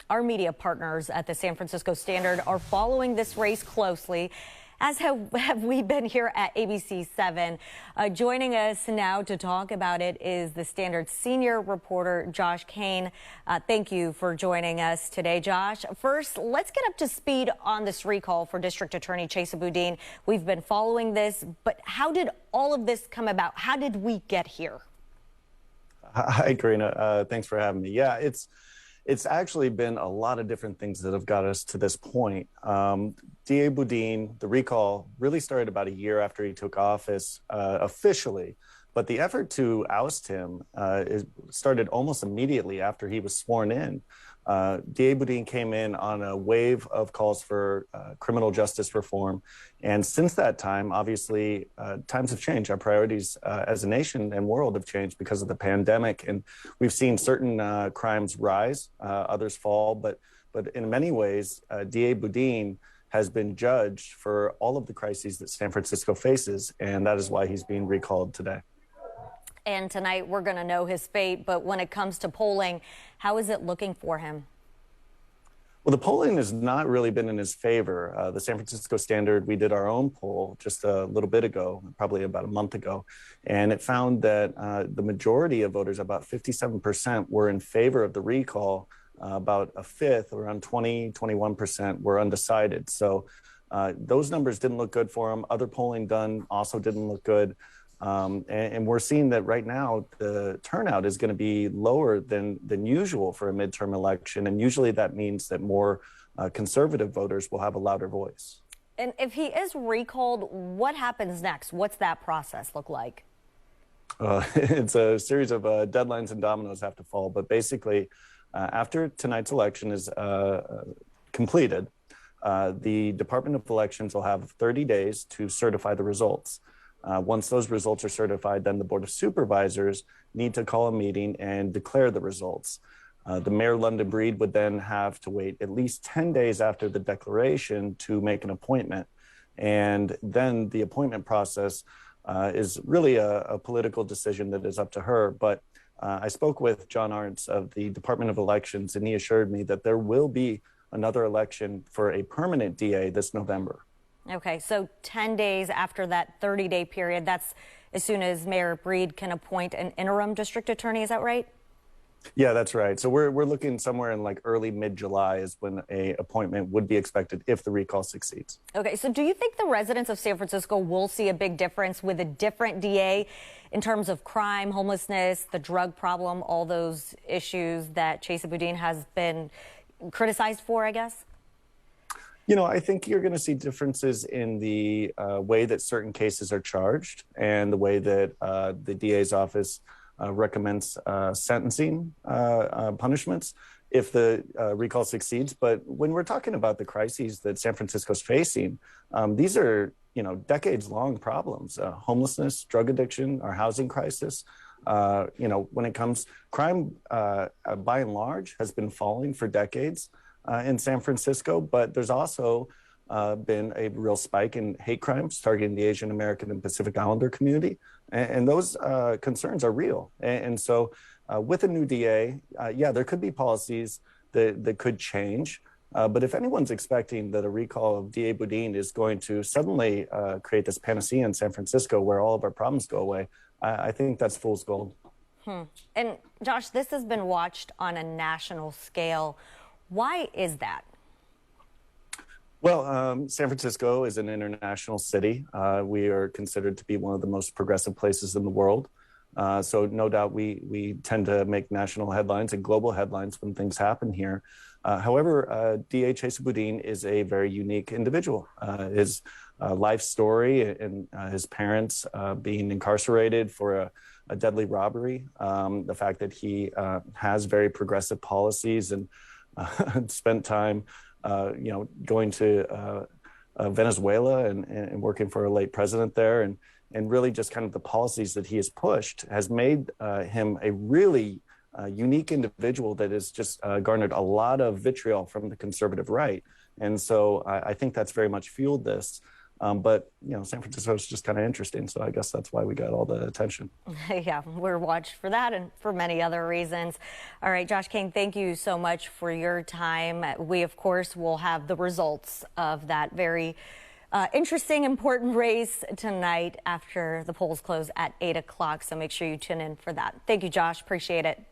Our media partners at the San Francisco Standard are following this race closely, as have we been here at ABC 7. Joining us now to talk about it is the Standard senior reporter, Josh Koehn. Thank you for joining us today, Josh. First, let's get up to speed on this recall for District Attorney Chesa Boudin. We've been following this, but how did all of this come about? How did we get here? Hi, Karina. Thanks for having me. Yeah, it's actually been a lot of different things that have got us to this point. DA Boudin, the recall really started about a year after he took office officially, but the effort to oust him started almost immediately after he was sworn in. DA Boudin came in on a wave of calls for criminal justice reform. And since that time, obviously, times have changed. Our priorities as a nation and world have changed because of the pandemic. And we've seen certain crimes rise, others fall. But in many ways, DA Boudin has been judged for all of the crises that San Francisco faces. And that is why he's being recalled today. And tonight we're going to know his fate. But when it comes to polling, how is it looking for him? Well, the polling has not really been in his favor. The San Francisco Standard, we did our own poll just a little bit ago, probably about a month ago, and it found that the majority of voters, about 57%, were in favor of the recall. About a fifth, around 21%, were undecided. So those numbers didn't look good for him. Other polling done also didn't look good. And we're seeing that right now the turnout is going to be lower than usual for a midterm election. And usually that means that more conservative voters will have a louder voice. And if he is recalled, what happens next? What's that process look like? It's a series of deadlines and dominoes have to fall. But basically, after tonight's election is completed, the Department of Elections will have 30 days to certify the results. Once those results are certified, then the Board of Supervisors need to call a meeting and declare the results. The Mayor London Breed would then have to wait at least 10 days after the declaration to make an appointment. And then the appointment process is really a political decision that is up to her. But I spoke with John Arntz of the Department of Elections, and he assured me that there will be another election for a permanent DA this November. Okay, so 10 days after that 30-day period, that's as soon as Mayor Breed can appoint an interim district attorney, is that right? Yeah, that's right. So we're looking somewhere in like early mid-July is when a appointment would be expected if the recall succeeds. Okay, so do you think the residents of San Francisco will see a big difference with a different DA in terms of crime, homelessness, the drug problem, all those issues that Chesa Boudin has been criticized for, I guess? You know, I think you're going to see differences in the way that certain cases are charged and the way that the DA's office recommends sentencing punishments if the recall succeeds. But when we're talking about the crises that San Francisco's facing, these are, decades-long problems. Homelessness, drug addiction, our housing crisis. When it comes, crime by and large has been falling for decades in San Francisco, but there's also been a real spike in hate crimes targeting the Asian American and Pacific Islander community. And those concerns are real. And so with a new DA, there could be policies that could change. But if anyone's expecting that a recall of DA Boudin is going to suddenly create this panacea in San Francisco where all of our problems go away, I think that's fool's gold. And Josh, this has been watched on a national scale. Why is that? Well, San Francisco is an international city. We are considered to be one of the most progressive places in the world. So no doubt we tend to make national headlines and global headlines when things happen here. However, DA Chesa Boudin is a very unique individual. His life story and his parents being incarcerated for a deadly robbery, the fact that he has very progressive policies and spent time, going to Venezuela and working for a late president there, and really just kind of the policies that he has pushed has made him a really unique individual that has just garnered a lot of vitriol from the conservative right. And so I think that's very much fueled this. But San Francisco is just kind of interesting, so I guess that's why we got all the attention. Yeah, we're watched for that and for many other reasons. All right, Josh Koehn, thank you so much for your time. We, of course, will have the results of that very interesting, important race tonight after the polls close at 8 o'clock. So make sure you tune in for that. Thank you, Josh. Appreciate it.